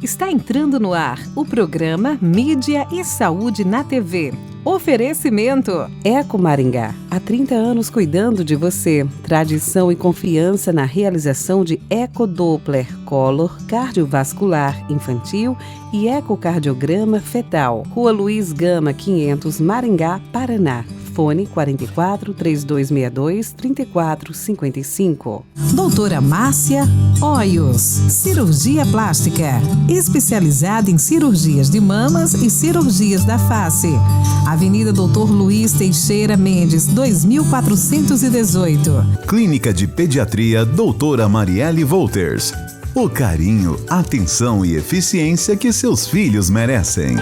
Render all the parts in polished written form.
Está entrando no ar o programa Mídia e Saúde na TV. Oferecimento Eco Maringá. Há 30 anos cuidando de você. Tradição e confiança na realização de ecodoppler, color, cardiovascular infantil e ecocardiograma fetal. Rua Luiz Gama, 500, Maringá, Paraná. Fone 44 3262 3455. Doutora Márcia Hoyos, cirurgia plástica, especializada em cirurgias de mamas e cirurgias da face. Avenida Doutor Luiz Teixeira Mendes, 2418. Clínica de Pediatria Doutora Marielle Wolters. O carinho, atenção e eficiência que seus filhos merecem.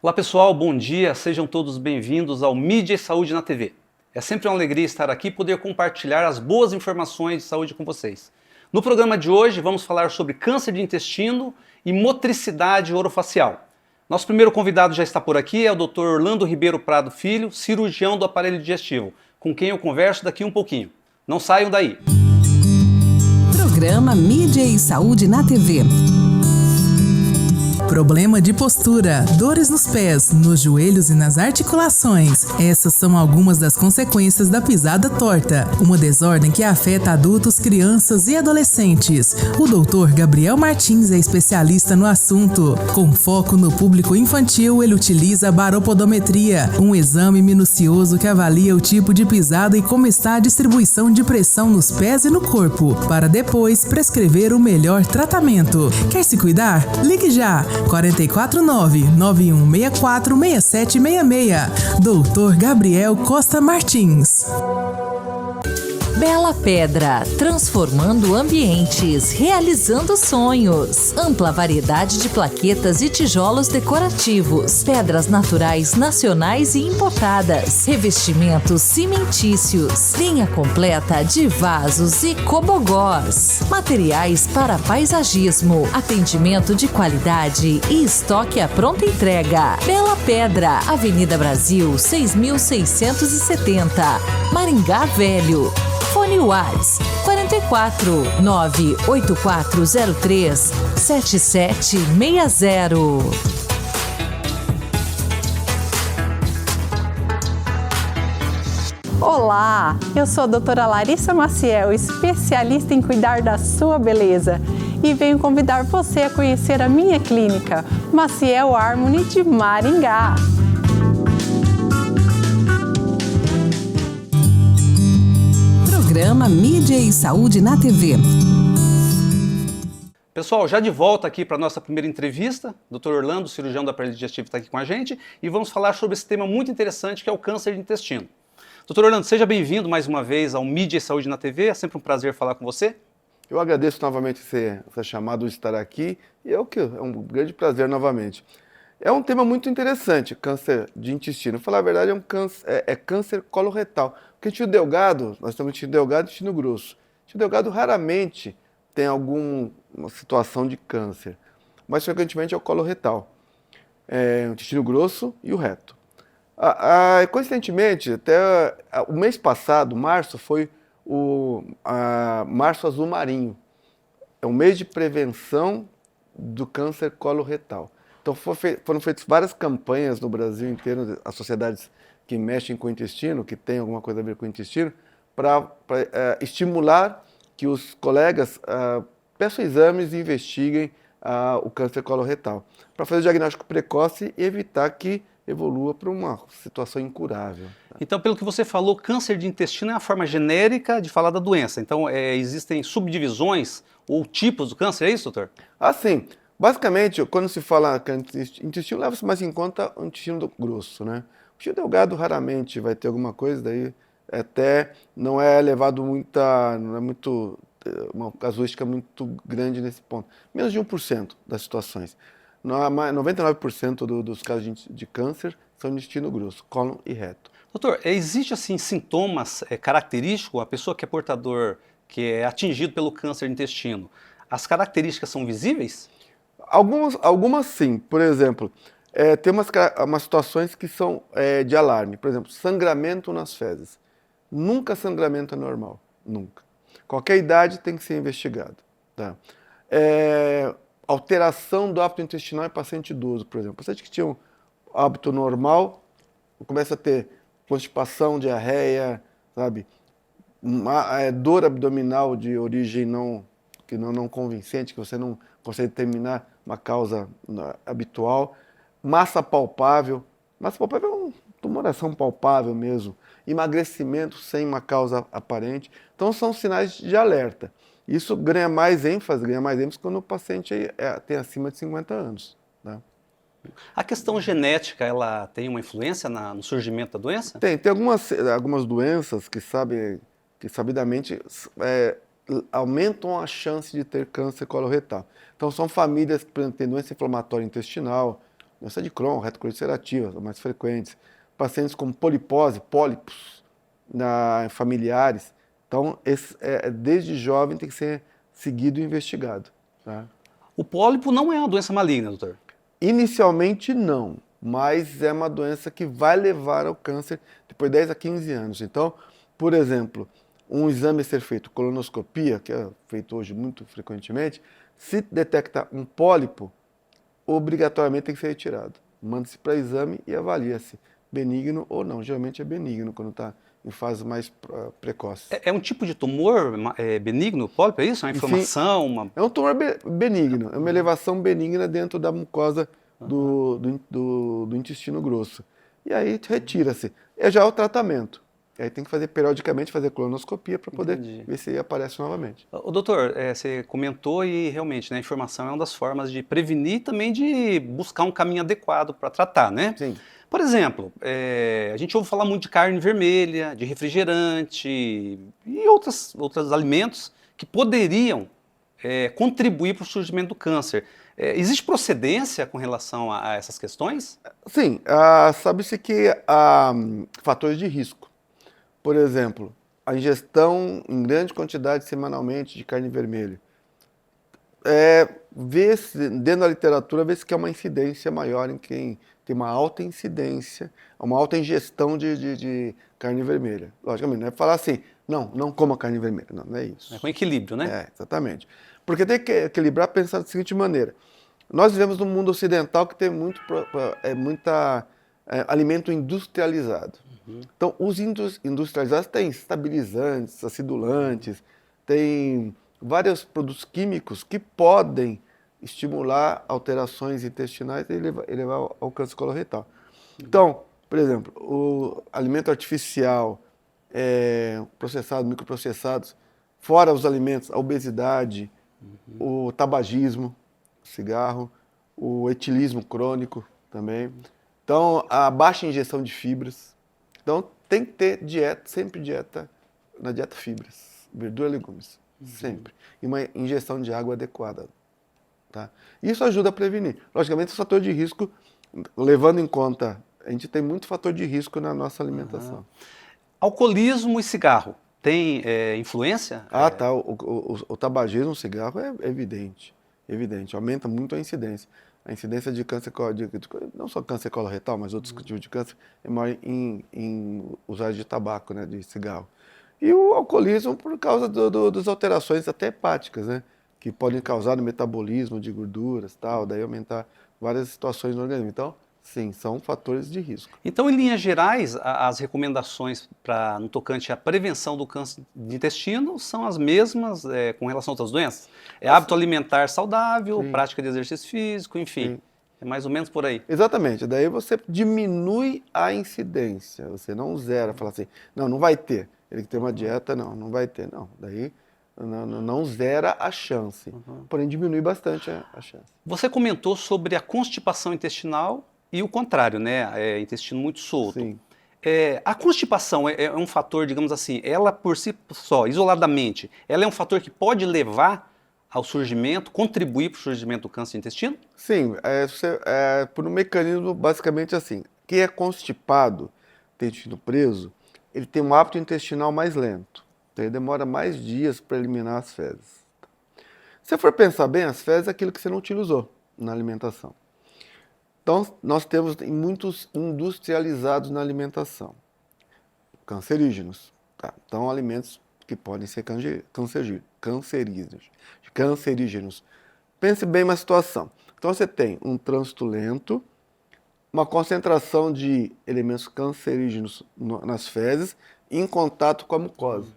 Olá pessoal, bom dia, sejam todos bem-vindos ao Mídia e Saúde na TV. É sempre uma alegria estar aqui e poder compartilhar as boas informações de saúde com vocês. No programa de hoje vamos falar sobre câncer de intestino e motricidade orofacial. Nosso primeiro convidado já está por aqui, é o Dr. Orlando Ribeiro Prado Filho, cirurgião do aparelho digestivo, com quem eu converso daqui um pouquinho. Não saiam daí! Programa Mídia e Saúde na TV. Problema de postura, dores nos pés, nos joelhos e nas articulações. Essas são algumas das consequências da pisada torta, uma desordem que afeta adultos, crianças e adolescentes. O Dr. Gabriel Martins é especialista no assunto. Com foco no público infantil, ele utiliza a baropodometria, um exame minucioso que avalia o tipo de pisada e como está a distribuição de pressão nos pés e no corpo, para depois prescrever o melhor tratamento. Quer se cuidar? Ligue já! 449-9164-6766. Doutor Gabriel Costa Martins. Bela Pedra, transformando ambientes, realizando sonhos. Ampla variedade de plaquetas e tijolos decorativos, pedras naturais nacionais e importadas, revestimentos cimentícios, linha completa de vasos e cobogós, materiais para paisagismo, atendimento de qualidade e estoque à pronta entrega. Bela Pedra, Avenida Brasil, 6670, Maringá Velho. Fone Whats 44 98403 7760. Olá, eu sou a doutora Larissa Maciel, especialista em cuidar da sua beleza. E venho convidar você a conhecer a minha clínica, Maciel Harmony de Maringá. Programa Mídia e Saúde na TV. Pessoal, já de volta aqui para a nossa primeira entrevista, Dr. Orlando, cirurgião do aparelho digestivo, está aqui com a gente e vamos falar sobre esse tema muito interessante que é o câncer de intestino. Dr. Orlando, seja bem-vindo mais uma vez ao Mídia e Saúde na TV, é sempre um prazer falar com você. Eu agradeço novamente essa chamada de estar aqui e é um grande prazer novamente. É um tema muito interessante, câncer de intestino. Para falar a verdade, é câncer coloretal. Porque intestino delgado, nós temos intestino delgado e intestino grosso. Intestino delgado raramente tem alguma situação de câncer, mas frequentemente é o coloretal. É o intestino grosso e o reto. Coincidentemente, até o mês passado, março, foi o Março Azul Marinho. É um mês de prevenção do câncer coloretal. Então foram feitas várias campanhas no Brasil inteiro, as sociedades que mexem com o intestino, que tem alguma coisa a ver com o intestino, para estimular que os colegas peçam exames e investiguem o câncer coloretal, para fazer o diagnóstico precoce e evitar que evolua para uma situação incurável. Então, pelo que você falou, câncer de intestino é a forma genérica de falar da doença. Então, existem subdivisões ou tipos do câncer, é isso, doutor? Sim. Basicamente, quando se fala intestino, leva-se mais em conta o intestino grosso, né? O intestino delgado raramente vai ter alguma coisa, daí até não é levado uma casuística muito grande nesse ponto. Menos de 1% das situações. 99% dos casos de câncer são de intestino grosso, cólon e reto. Doutor, existe assim sintomas característicos, a pessoa que é portador, que é atingido pelo câncer de intestino, as características são visíveis? Algumas sim. Por exemplo, tem umas situações que são de alarme. Por exemplo, sangramento nas fezes. Nunca sangramento é normal. Nunca. Qualquer idade tem que ser investigado. Tá? alteração do hábito intestinal em paciente idoso, por exemplo. Paciente que tinha um hábito normal, começa a ter constipação, diarreia, sabe? Dor abdominal de origem não convincente, que você não consegue determinar uma causa habitual. Massa palpável. Massa palpável é uma tumoração palpável mesmo. Emagrecimento sem uma causa aparente. Então, são sinais de alerta. Isso ganha mais ênfase quando o paciente tem acima de 50 anos. Né? A questão genética, ela tem uma influência no surgimento da doença? Tem algumas doenças que sabidamente aumentam a chance de ter câncer coloretal. Então, são famílias que, por exemplo, têm doença inflamatória intestinal, doença de Crohn, retocolite são mais frequentes. Pacientes com polipose, pólipos familiares. Então, desde jovem tem que ser seguido e investigado. Tá? O pólipo não é uma doença maligna, doutor? Inicialmente não, mas é uma doença que vai levar ao câncer depois de 10 a 15 anos. Então, por exemplo, um exame a ser feito, colonoscopia, que é feito hoje muito frequentemente, se detecta um pólipo, obrigatoriamente tem que ser retirado. Manda-se para exame e avalia-se benigno ou não. Geralmente é benigno quando está em fase mais precoce. É um tipo de tumor benigno, o pólipo, é isso? Uma inflamação? É um tumor benigno, é uma elevação benigna dentro da mucosa do intestino grosso. E aí retira-se. Já é o tratamento. Aí tem que fazer periodicamente, fazer colonoscopia para poder ver se aparece novamente. O doutor, você comentou e realmente, né, a informação é uma das formas de prevenir e também de buscar um caminho adequado para tratar, né? Sim. Por exemplo, a gente ouve falar muito de carne vermelha, de refrigerante e outros alimentos que poderiam contribuir para o surgimento do câncer. Existe procedência com relação a essas questões? Sim, sabe-se que há fatores de risco. Por exemplo, a ingestão em grande quantidade semanalmente de carne vermelha. Dentro da literatura, vê-se que é uma incidência maior em quem tem uma alta incidência, uma alta ingestão de carne vermelha. Logicamente, não é falar assim, não coma carne vermelha. Não é isso. É com equilíbrio, né? Exatamente. Porque tem que equilibrar pensando da seguinte maneira. Nós vivemos num mundo ocidental que tem muito alimento industrializado. Então, os industrializados têm estabilizantes, acidulantes, têm vários produtos químicos que podem estimular alterações intestinais e levar ao câncer coloretal. Então, por exemplo, o alimento artificial, processado, microprocessados, fora os alimentos, a obesidade, o tabagismo, o cigarro, o etilismo crônico também. Então, a baixa ingestão de fibras. Então, tem que ter sempre na dieta fibras, verdura e legumes, sempre. E uma ingestão de água adequada. Tá? Isso ajuda a prevenir. Logicamente, o fator de risco, levando em conta, a gente tem muito fator de risco na nossa alimentação. Alcoolismo e cigarro, tem influência? Tá. O tabagismo, o cigarro é evidente. Aumenta muito a incidência. A incidência de câncer, não só câncer coloretal, mas outros tipos de câncer, é maior em usuários de tabaco, né, de cigarro. E o alcoolismo por causa das alterações até hepáticas, né, que podem causar no metabolismo de gorduras, daí aumentar várias situações no organismo. Então, sim, são fatores de risco. Então, em linhas gerais, as recomendações no tocante à prevenção do câncer de intestino são as mesmas com relação a outras doenças? Hábito alimentar saudável, sim, prática de exercício físico, enfim, sim, é mais ou menos por aí. Exatamente, daí você diminui a incidência, você não zera, fala assim, não vai ter, ele que tem uma dieta, não vai ter, não, daí não zera a chance, porém diminui bastante a chance. Você comentou sobre a constipação intestinal e o contrário, né? Intestino muito solto. Sim. A constipação é um fator, digamos assim, ela por si só, isoladamente, ela é um fator que pode levar ao surgimento, contribuir para o surgimento do câncer de intestino? Sim, por um mecanismo basicamente assim. Quem é constipado, intestino preso, ele tem um hábito intestinal mais lento. Então ele demora mais dias para eliminar as fezes. Se você for pensar bem, as fezes é aquilo que você não utilizou na alimentação. Então, nós temos muitos industrializados na alimentação, cancerígenos. Tá? Então, alimentos que podem ser cancerígenos. Pense bem na situação. Então você tem um trânsito lento, uma concentração de elementos cancerígenos nas fezes em contato com a mucosa.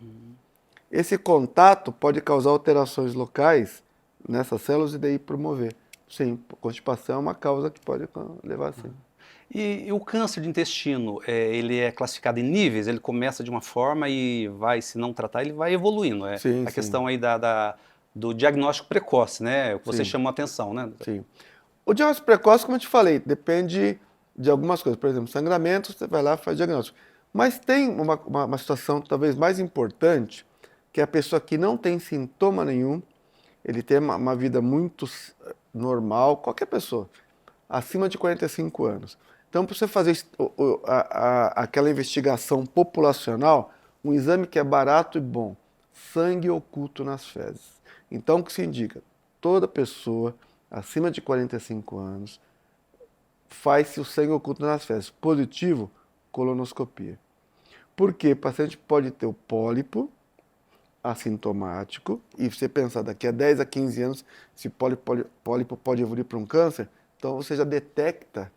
Esse contato pode causar alterações locais nessas células e daí promover. Sim, constipação é uma causa que pode levar assim. E o câncer de intestino, ele é classificado em níveis? Ele começa de uma forma e vai, se não tratar, ele vai evoluindo. Sim, questão aí do diagnóstico precoce, né? O que você chamou a atenção, né? Sim. O diagnóstico precoce, como eu te falei, depende de algumas coisas. Por exemplo, sangramento, você vai lá e faz diagnóstico. Mas tem uma situação talvez mais importante, que é a pessoa que não tem sintoma nenhum, ele tem uma vida muito normal, qualquer pessoa, acima de 45 anos. Então, para você fazer aquela investigação populacional, um exame que é barato e bom, sangue oculto nas fezes. Então, o que se indica? Toda pessoa acima de 45 anos faz-se o sangue oculto nas fezes. Positivo, colonoscopia. Porque o paciente pode ter o pólipo assintomático, e você pensar daqui a 10 a 15 anos, se pólipo pode evoluir para um câncer, então você já detecta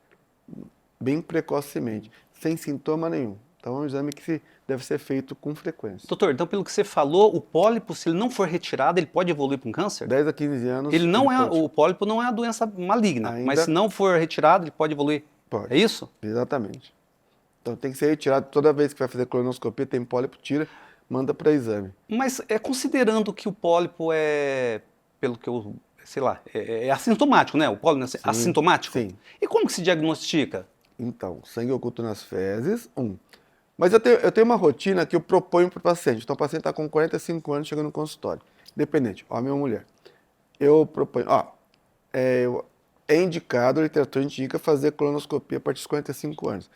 bem precocemente, sem sintoma nenhum. Então é um exame que deve ser feito com frequência. Doutor, então pelo que você falou, o pólipo, se ele não for retirado, ele pode evoluir para um câncer? 10 a 15 anos... O pólipo não é uma doença maligna, mas se não for retirado, ele pode evoluir? Pode. É isso? Exatamente. Então tem que ser retirado toda vez que vai fazer colonoscopia, tem pólipo, tira, manda para exame. Mas considerando que o pólipo pelo que eu, sei lá, é assintomático, né? O pólipo é assintomático? Sim. E como que se diagnostica? Então, sangue oculto nas fezes, Mas eu tenho uma rotina que eu proponho para o paciente. Então, o paciente está com 45 anos, chegando no consultório, independente, homem ou mulher. Eu proponho, é indicado, a literatura indica fazer colonoscopia a partir dos 45 anos.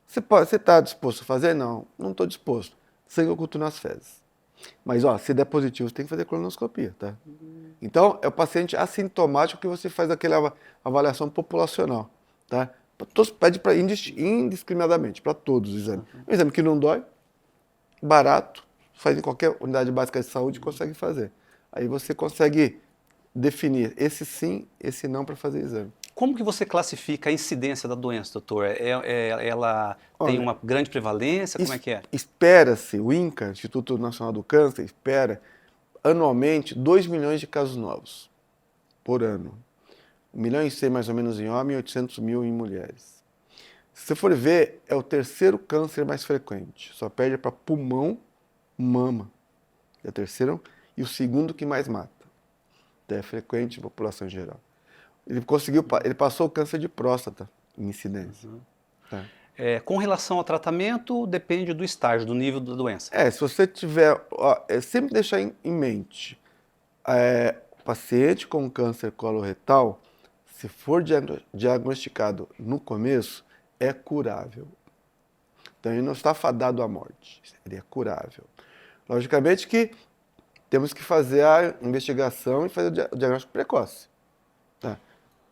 Você está disposto a fazer? Não estou disposto. Sangue oculto nas fezes. Mas, se der positivo, você tem que fazer colonoscopia, tá? Então, é o paciente assintomático que você faz aquela avaliação populacional, tá? Todos pede para indiscriminadamente, para todos os exames. Um exame que não dói, barato, faz em qualquer unidade básica de saúde e consegue fazer. Aí você consegue definir esse sim, esse não para fazer exame. Como que você classifica a incidência da doença, doutor? Ela tem uma grande prevalência? Como é que é? Espera-se, o INCA, Instituto Nacional do Câncer, espera anualmente 2 milhões de casos novos por ano. 1 milhão e 100 mais ou menos em homens e 800 mil em mulheres. Se você for ver, é o terceiro câncer mais frequente. Só perde para pulmão, mama. É o terceiro e o segundo que mais mata. Então é frequente na população em geral. Ele passou o câncer de próstata em incidência. Tá. Com relação ao tratamento, depende do estágio, do nível da doença. Se você tiver... sempre deixar em mente, o paciente com câncer coloretal, se for diagnosticado no começo, é curável. Então, ele não está fadado à morte, ele é curável. Logicamente que temos que fazer a investigação e fazer o diagnóstico precoce. Tá?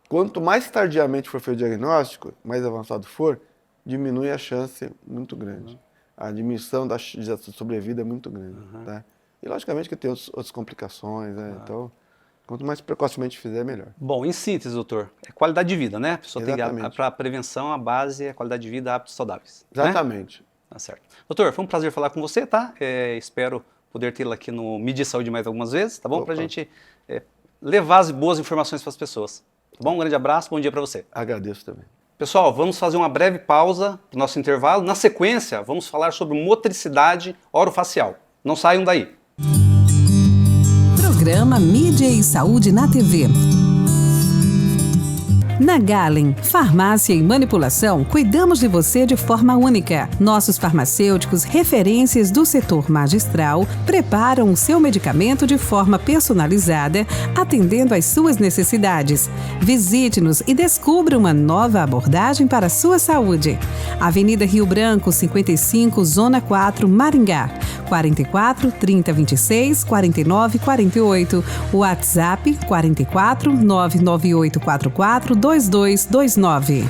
Quanto mais tardiamente for feito o diagnóstico, mais avançado for, diminui a chance muito grande. A diminuição da sobrevida é muito grande. Tá? E, logicamente, que tem outras complicações, né? Então... Quanto mais precocemente fizer, melhor. Bom, em síntese, doutor, é qualidade de vida, né? A pessoa Exatamente. tem para a prevenção, a base é qualidade de vida, hábitos saudáveis. Exatamente. Né? Tá certo. Doutor, foi um prazer falar com você, tá? Espero poder tê-lo aqui no Mídia Saúde mais algumas vezes, tá bom? Para a gente levar as boas informações para as pessoas. Tá bom? Um grande abraço, bom dia para você. Agradeço também. Pessoal, vamos fazer uma breve pausa para o nosso intervalo. Na sequência, vamos falar sobre motricidade orofacial. Não saiam daí. Programa Mídia e Saúde na TV. Na Galen, farmácia e manipulação, cuidamos de você de forma única. Nossos farmacêuticos, referências do setor magistral, preparam o seu medicamento de forma personalizada, atendendo às suas necessidades. Visite-nos e descubra uma nova abordagem para a sua saúde. Avenida Rio Branco, 55, Zona 4, Maringá. 44 30 26 49 48. WhatsApp 44 998 44 2229.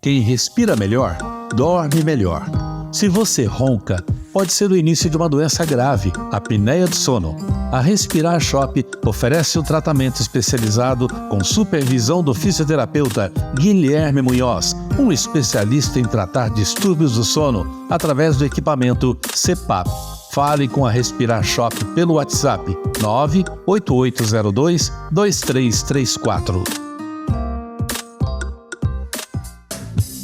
Quem respira melhor, dorme melhor. Se você ronca, pode ser o início de uma doença grave, a apneia do sono. A Respirar Shop oferece um tratamento especializado com supervisão do fisioterapeuta Guilherme Munhoz, um especialista em tratar distúrbios do sono através do equipamento CPAP. Fale com a Respirar Shop pelo WhatsApp 98802-2334.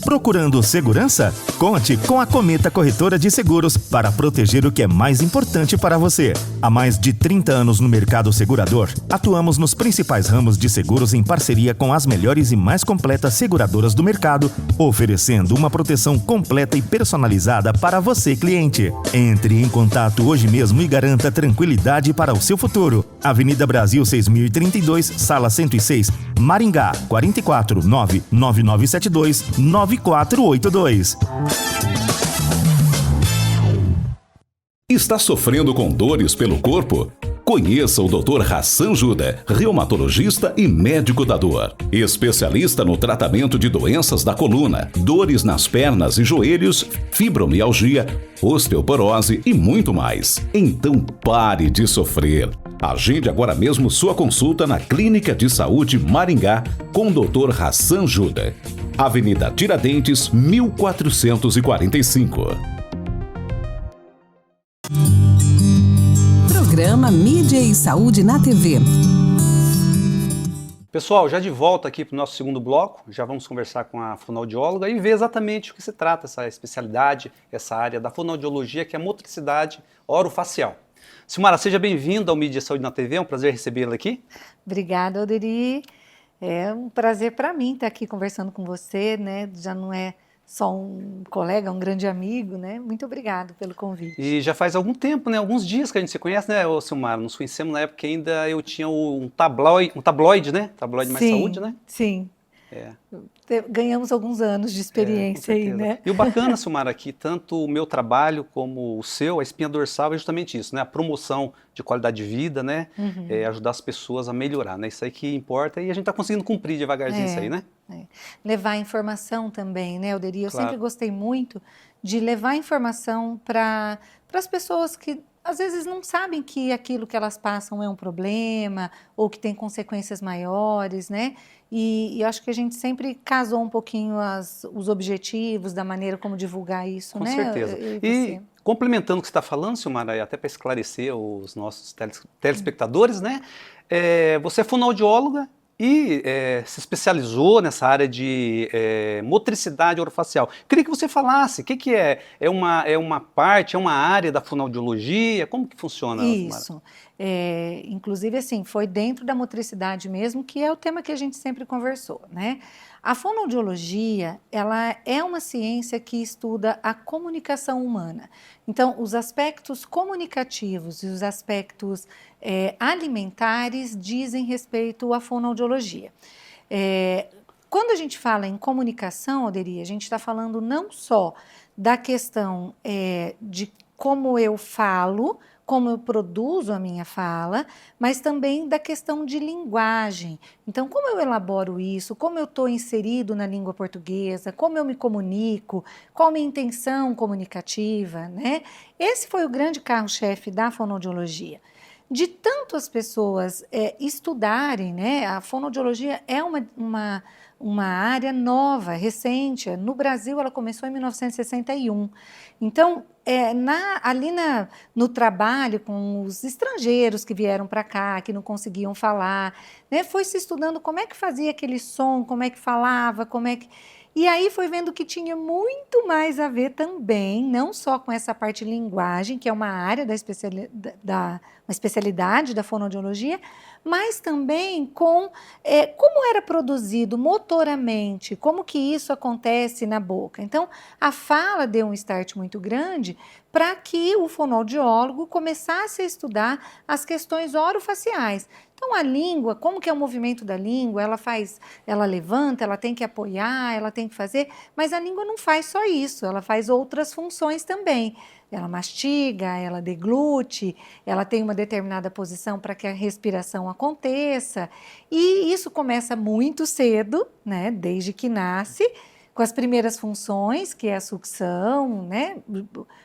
Procurando segurança? Conte com a Cometa Corretora de Seguros para proteger o que é mais importante para você. Há mais de 30 anos no mercado segurador, atuamos nos principais ramos de seguros em parceria com as melhores e mais completas seguradoras do mercado, oferecendo uma proteção completa e personalizada para você, cliente. Entre em contato hoje mesmo e garanta tranquilidade para o seu futuro. Avenida Brasil 6032, Sala 106, Maringá, 44 99972 9482. Está sofrendo com dores pelo corpo? Conheça o Dr. Hassan Juda, reumatologista e médico da dor. Especialista no tratamento de doenças da coluna, dores nas pernas e joelhos, fibromialgia, osteoporose e muito mais. Então pare de sofrer. Agende agora mesmo sua consulta na Clínica de Saúde Maringá com o Dr. Hassan Juda. Avenida Tiradentes, 1445. Programa Mídia e Saúde na TV. Pessoal, já de volta aqui para o nosso segundo bloco, já vamos conversar com a fonoaudióloga e ver exatamente o que se trata, essa especialidade, essa área da fonoaudiologia, que é a motricidade orofacial. Silmara, seja bem-vinda ao Mídia e Saúde na TV, é um prazer recebê-la aqui. Obrigada, Alderi. É um prazer para mim estar aqui conversando com você, né? Já não é só um colega, um grande amigo, né? Muito obrigado pelo convite. E já faz algum tempo, né? Alguns dias que a gente se conhece, né, Silmara? Nos conhecemos na época que ainda eu tinha um tabloide, né? Tabloide Mais Saúde, né? Sim. É. Ganhamos alguns anos de experiência aí, né? E o bacana, Silmara, aqui, tanto o meu trabalho como o seu, a espinha dorsal, é justamente isso, né? A promoção de qualidade de vida, né? Uhum. Ajudar as pessoas a melhorar, né? Isso aí que importa e a gente está conseguindo cumprir devagarzinho isso aí, né? Levar informação também, né, Alderi? Eu Claro. sempre gostei muito de levar informação para as pessoas que às vezes não sabem que aquilo que elas passam é um problema ou que tem consequências maiores, né? E eu acho que a gente sempre casou um pouquinho os objetivos, da maneira como divulgar isso, Com né? certeza. E complementando o que você está falando, Silmara, e até para esclarecer os nossos telespectadores, né? Você é fonoaudióloga e se especializou nessa área de motricidade orofacial. Queria que você falasse, o que é? É uma parte, é uma área da fonoaudiologia? Como que funciona, Isso. Silmara? Inclusive, assim, foi dentro da motricidade mesmo, que é o tema que a gente sempre conversou, né? A fonoaudiologia, ela é uma ciência que estuda a comunicação humana. Então, os aspectos comunicativos e os aspectos alimentares dizem respeito à fonoaudiologia. Quando a gente fala em comunicação, Alderi, a gente está falando não só da questão de como eu falo, como eu produzo a minha fala, mas também da questão de linguagem. Então, como eu elaboro isso, como eu estou inserido na língua portuguesa, como eu me comunico, qual a minha intenção comunicativa, né? Esse foi o grande carro-chefe da fonoaudiologia. De tanto as pessoas estudarem, né? A fonoaudiologia é uma área nova, recente. No Brasil, ela começou em 1961. Então, no trabalho com os estrangeiros que vieram para cá, que não conseguiam falar, né, foi se estudando como é que fazia aquele som, como é que falava, E aí foi vendo que tinha muito mais a ver também, não só com essa parte de linguagem, que é uma área uma especialidade da fonoaudiologia, mas também com como era produzido motoramente, como que isso acontece na boca. Então, a fala deu um start muito grande para que o fonoaudiólogo começasse a estudar as questões orofaciais. Então, a língua, como que é o movimento da língua? Ela levanta, ela tem que apoiar, ela tem que fazer, mas a língua não faz só isso, ela faz outras funções também. Ela mastiga, ela deglute, ela tem uma determinada posição para que a respiração aconteça. E isso começa muito cedo, né? Desde que nasce, com as primeiras funções, que é a sucção, né,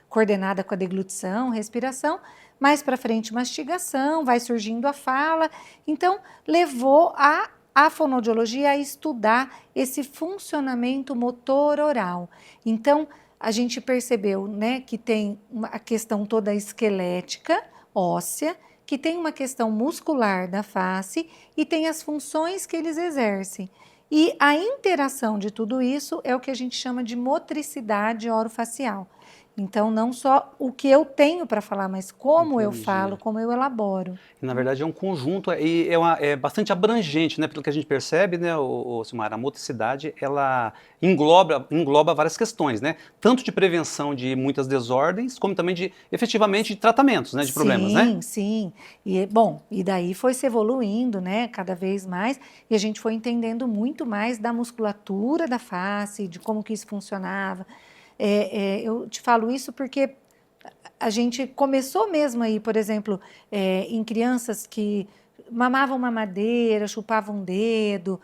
coordenada com a deglutição, respiração, mais para frente mastigação, vai surgindo a fala. Então, levou a fonoaudiologia a estudar esse funcionamento motor oral. Então, a gente percebeu, né, que tem a questão toda esquelética, óssea, que tem uma questão muscular da face e tem as funções que eles exercem. E a interação de tudo isso é o que a gente chama de motricidade orofacial. Então, não só o que eu tenho para falar, mas como eu falo, como eu elaboro. E, na verdade, é um conjunto e é bastante abrangente, né? Pelo que a gente percebe, né, Silmara, a motricidade, ela engloba várias questões, né? Tanto de prevenção de muitas desordens, como também efetivamente, de tratamentos, né, de problemas, né? Sim, sim. E daí foi se evoluindo, né, cada vez mais, e a gente foi entendendo muito mais da musculatura da face, de como que isso funcionava. Eu te falo isso porque a gente começou mesmo aí, por exemplo, em crianças que mamavam mamadeira, chupavam um dedo,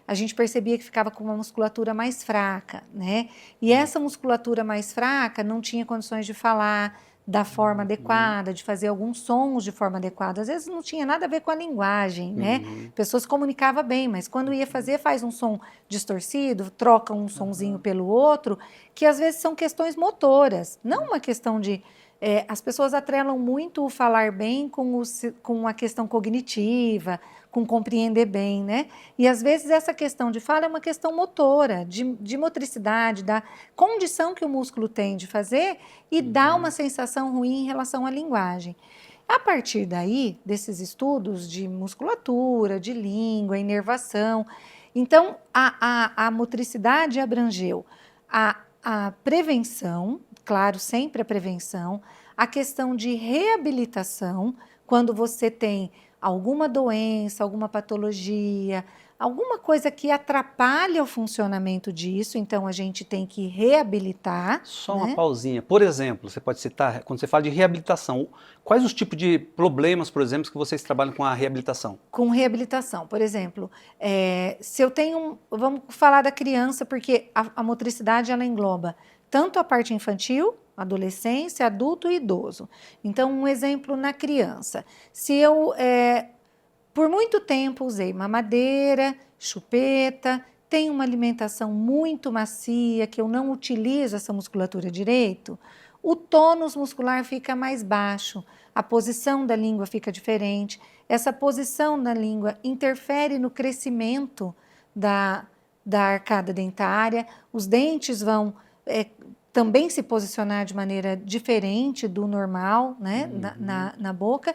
a gente percebia que ficava com uma musculatura mais fraca, né? E essa musculatura mais fraca não tinha condições de falar da forma adequada, de fazer alguns sons de forma adequada. Às vezes não tinha nada a ver com a linguagem, né? A pessoa se comunicava bem, mas quando ia fazer, faz um som distorcido, troca um sonzinho pelo outro, que às vezes são questões motoras, não uma questão de... as pessoas atrelam muito o falar bem com a questão cognitiva, com compreender bem, né? E às vezes essa questão de fala é uma questão motora, de motricidade, da condição que o músculo tem de fazer e dá uma sensação ruim em relação à linguagem. A partir daí, desses estudos de musculatura, de língua, inervação, então a motricidade abrangeu a prevenção, claro, sempre a prevenção, a questão de reabilitação, quando você tem alguma doença, alguma patologia, alguma coisa que atrapalha o funcionamento disso, então a gente tem que reabilitar. Só uma pausinha. Por exemplo, você pode citar, quando você fala de reabilitação, quais os tipos de problemas, por exemplo, que vocês trabalham com a reabilitação? Com reabilitação, por exemplo, se eu tenho, vamos falar da criança, porque a motricidade ela engloba tanto a parte infantil, adolescência, adulto e idoso. Então, um exemplo na criança. Se eu, por muito tempo, usei mamadeira, chupeta, tenho uma alimentação muito macia, que eu não utilizo essa musculatura direito, o tônus muscular fica mais baixo, a posição da língua fica diferente. Essa posição da língua interfere no crescimento da arcada dentária, os dentes vão... também se posicionar de maneira diferente do normal, né, na boca.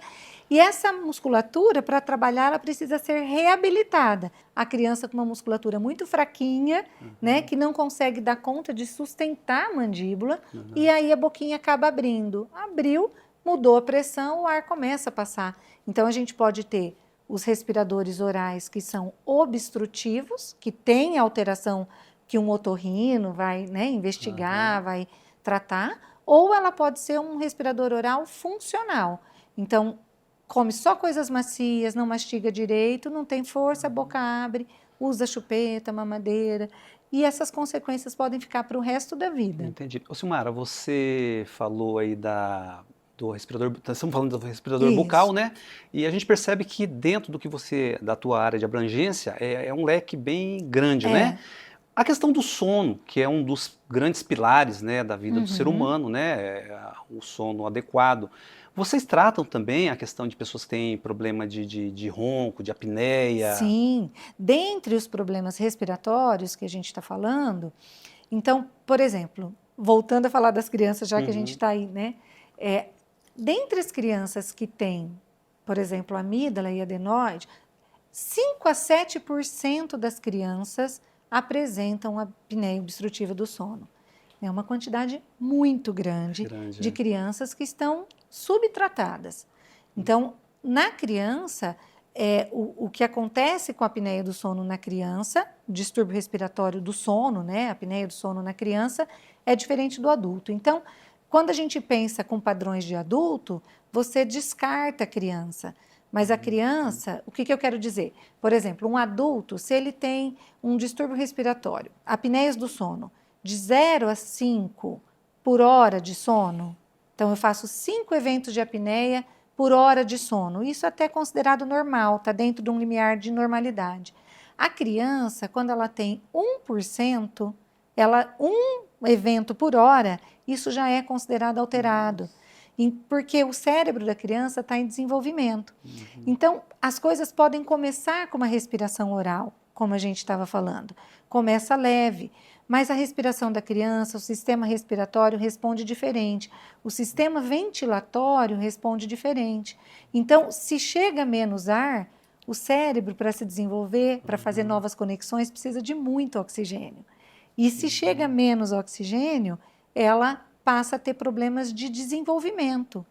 E essa musculatura, para trabalhar, ela precisa ser reabilitada. A criança com uma musculatura muito fraquinha, né, que não consegue dar conta de sustentar a mandíbula, e aí a boquinha acaba abrindo. Abriu, mudou a pressão, o ar começa a passar. Então, a gente pode ter os respiradores orais que são obstrutivos, que têm alteração que um otorrino vai, né, investigar, vai tratar, ou ela pode ser um respirador oral funcional. Então, come só coisas macias, não mastiga direito, não tem força, a boca abre, usa chupeta, mamadeira, e essas consequências podem ficar para o resto da vida. Entendi. Ô, Silmara, você falou aí do respirador, estamos falando do respirador bucal, né? E a gente percebe que dentro da tua área de abrangência, é um leque bem grande, né? A questão do sono, que é um dos grandes pilares, né, da vida do ser humano, né, o sono adequado. Vocês tratam também a questão de pessoas que têm problema de ronco, de apneia? Sim, dentre os problemas respiratórios que a gente está falando, então, por exemplo, voltando a falar das crianças, já que a gente está aí, né, dentre as crianças que têm, por exemplo, amígdala e adenoide, 5 a 7% das crianças apresentam a apneia obstrutiva do sono. É uma quantidade muito grande de crianças que estão subtratadas. Então, na criança, o que acontece com a apneia do sono na criança, distúrbio respiratório do sono, né, a apneia do sono na criança, é diferente do adulto. Então, quando a gente pensa com padrões de adulto, você descarta a criança. Mas a criança, o que eu quero dizer? Por exemplo, um adulto, se ele tem um distúrbio respiratório, apneias do sono, de 0 a 5 por hora de sono, então eu faço 5 eventos de apneia por hora de sono. Isso até é considerado normal, está dentro de um limiar de normalidade. A criança, quando ela tem 1%, um evento por hora, isso já é considerado alterado. Porque o cérebro da criança está em desenvolvimento. Então, as coisas podem começar com uma respiração oral, como a gente estava falando. Começa leve, mas a respiração da criança, o sistema respiratório responde diferente. O sistema ventilatório responde diferente. Então, se chega menos ar, o cérebro, para se desenvolver, para fazer novas conexões, precisa de muito oxigênio. E se chega menos oxigênio, ela passa a ter problemas de desenvolvimento,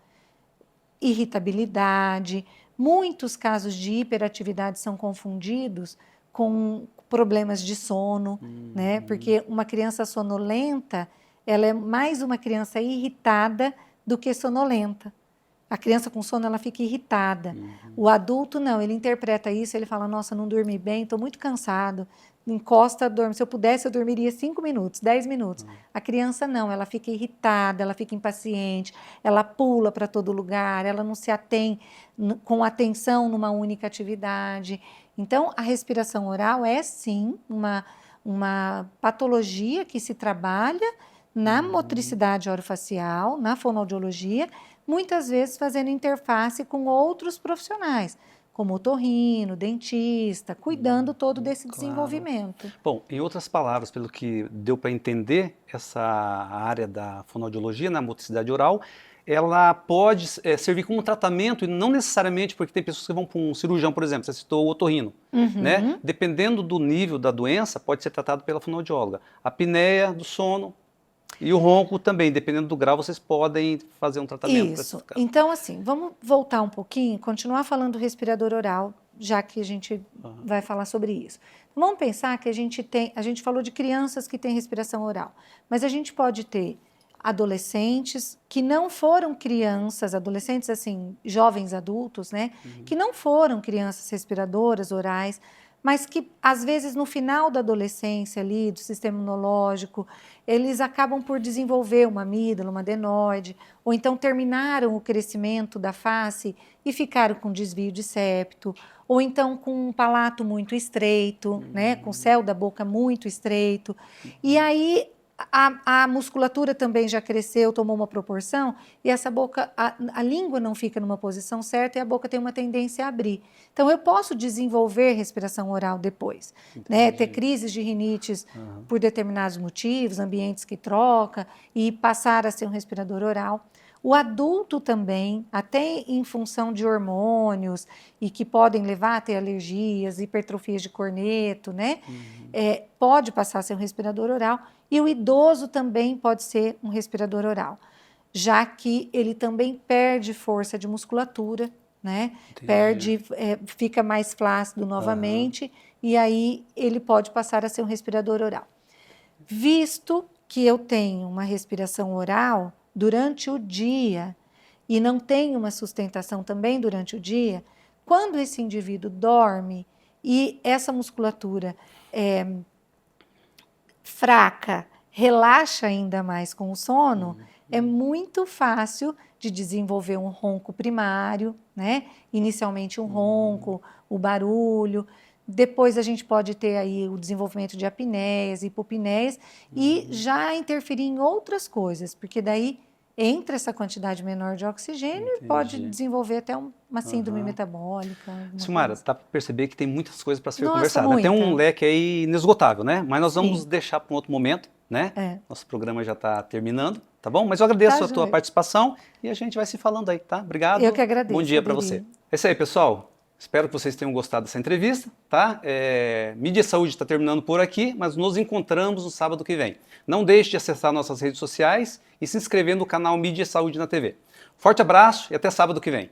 irritabilidade. Muitos casos de hiperatividade são confundidos com problemas de sono, né? Porque uma criança sonolenta, ela é mais uma criança irritada do que sonolenta. A criança com sono, ela fica irritada. O adulto, não, ele interpreta isso, ele fala, nossa, não dormi bem, estou muito cansado. Encosta, dorme. Se eu pudesse, eu dormiria 5 minutos, 10 minutos. A criança não, ela fica irritada, ela fica impaciente, ela pula para todo lugar, ela não se atém com atenção numa única atividade. Então, a respiração oral é, sim, uma patologia que se trabalha na motricidade orofacial, na fonoaudiologia, muitas vezes fazendo interface com outros profissionais, como otorrino, dentista, cuidando todo desse desenvolvimento. Bom, em outras palavras, pelo que deu para entender, essa área da fonoaudiologia, na motricidade oral, ela pode servir como tratamento, e não necessariamente porque tem pessoas que vão para um cirurgião, por exemplo, você citou o otorrino, né? Dependendo do nível da doença, pode ser tratado pela fonoaudióloga. A apneia do sono e o ronco também, dependendo do grau, vocês podem fazer um tratamento. Isso. Então, assim, vamos voltar um pouquinho, continuar falando do respirador oral, já que a gente vai falar sobre isso. Vamos pensar que a gente falou de crianças que têm respiração oral, mas a gente pode ter adolescentes que não foram crianças, adolescentes assim, jovens adultos, né, que não foram crianças respiradoras orais, mas que, às vezes, no final da adolescência ali, do sistema imunológico, eles acabam por desenvolver uma amígdala, uma adenoide, ou então terminaram o crescimento da face e ficaram com desvio de septo, ou então com um palato muito estreito, né, com o céu da boca muito estreito. E aí a musculatura também já cresceu, tomou uma proporção, e essa boca, a língua não fica numa posição certa e a boca tem uma tendência a abrir. Então, eu posso desenvolver respiração oral depois, né? Ter crises de rinites por determinados motivos, ambientes que troca, e passar a ser um respirador oral. O adulto também, até em função de hormônios e que podem levar a ter alergias, hipertrofias de corneto, né? Pode passar a ser um respirador oral. E o idoso também pode ser um respirador oral, já que ele também perde força de musculatura, né? Perde, fica mais flácido novamente, e aí ele pode passar a ser um respirador oral. Visto que eu tenho uma respiração oral durante o dia e não tenho uma sustentação também durante o dia, quando esse indivíduo dorme e essa musculatura fraca relaxa ainda mais com o sono, é muito fácil de desenvolver um ronco primário, né? Inicialmente um ronco, o barulho, depois a gente pode ter aí o desenvolvimento de apneias, hipopneias e já interferir em outras coisas, porque daí entra essa quantidade menor de oxigênio e pode desenvolver até uma síndrome metabólica. Silmara, dá para perceber que tem muitas coisas para ser conversada. Tem um leque aí inesgotável, né? Mas nós vamos deixar para um outro momento, né? Nosso programa já está terminando, tá bom? Mas eu agradeço a tua participação e a gente vai se falando aí, tá? Obrigado. Eu que agradeço. Bom dia para você. É isso aí, pessoal. Espero que vocês tenham gostado dessa entrevista, tá? Mídia Saúde está terminando por aqui, mas nos encontramos no sábado que vem. Não deixe de acessar nossas redes sociais e se inscrever no canal Mídia Saúde na TV. Forte abraço e até sábado que vem.